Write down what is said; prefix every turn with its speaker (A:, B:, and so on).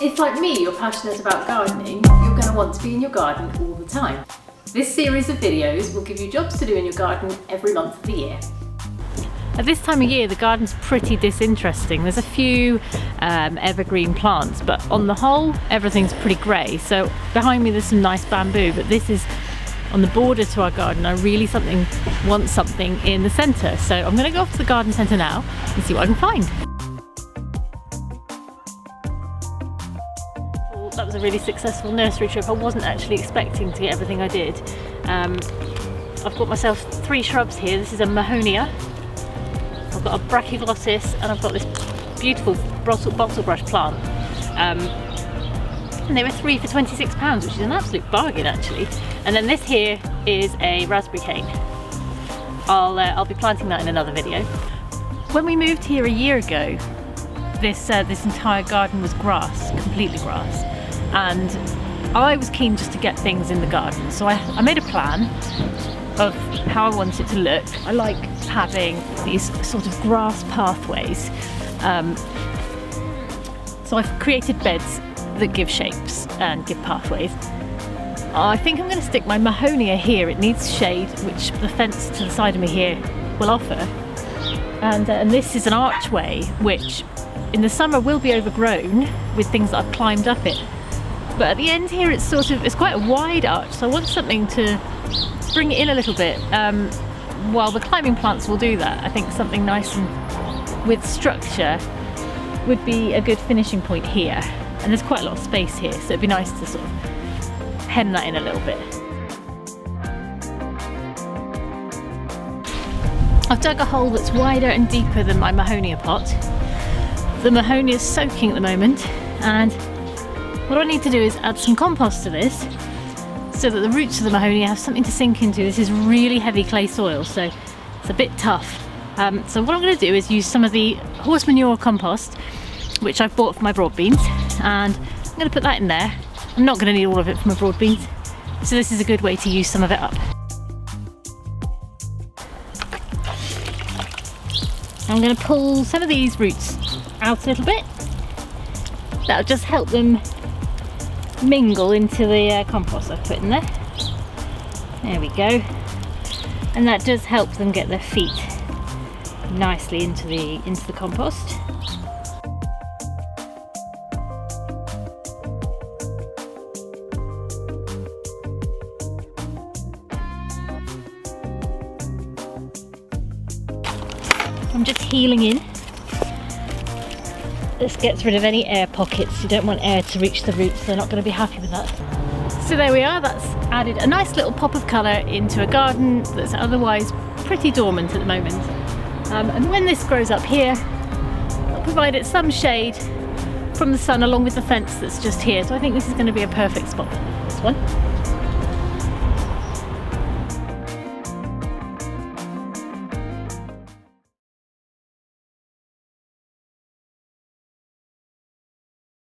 A: If, like me, you're passionate about gardening, you're going to want to be in your garden all the time. This series of videos will give you jobs to do in your garden every month of the year. At this time of year, the garden's pretty disinteresting. There's a few evergreen plants, but on the whole, everything's pretty grey. So behind me, there's some nice bamboo, but this is on the border to our garden. I really want something in the centre. So I'm going to go off to the garden centre now and see what I can find. Well, that was a really successful nursery trip. I wasn't actually expecting to get everything I did. I've got myself 3 shrubs here. This is a Mahonia. I've got a brachyglottis, and I've got this beautiful bottle brush plant. And they were 3 for £26, which is an absolute bargain actually. And then this here is a raspberry cane. I'll be planting that in another video. When we moved here a year ago, this entire garden was grass, completely grass. And I was keen just to get things in the garden. So I made a plan of how I want it to look. I like having these sort of grass pathways. So I've created beds that give shapes and give pathways. I think I'm going to stick my Mahonia here. It needs shade, which the fence to the side of me here will offer. And this is an archway, which in the summer will be overgrown with things that I've climbed up it. But at the end here, it's quite a wide arch, so I want something to bring it in a little bit. While the climbing plants will do that, I think something nice and with structure would be a good finishing point here. And there's quite a lot of space here, so it'd be nice to sort of hem that in a little bit. I've dug a hole that's wider and deeper than my Mahonia pot. The Mahonia is soaking at the moment, and what I need to do is add some compost to this so that the roots of the Mahonia have something to sink into. This is really heavy clay soil, so it's a bit tough. So what I'm going to do is use some of the horse manure compost, which I've bought for my broad beans, and I'm going to put that in there. I'm not going to need all of it for my broad beans, so this is a good way to use some of it up. I'm going to pull some of these roots out a little bit. That'll just help them mingle into the compost I've put in there. There we go. And that does help them get their feet nicely into the compost. I'm just heeling in. This gets rid of any air pockets. You don't want air to reach the roots, they're not going to be happy with that. So there we are, that's added a nice little pop of colour into a garden that's otherwise pretty dormant at the moment. And when this grows up here, I'll provide it some shade from the sun along with the fence that's just here. So I think this is going to be a perfect spot for this one.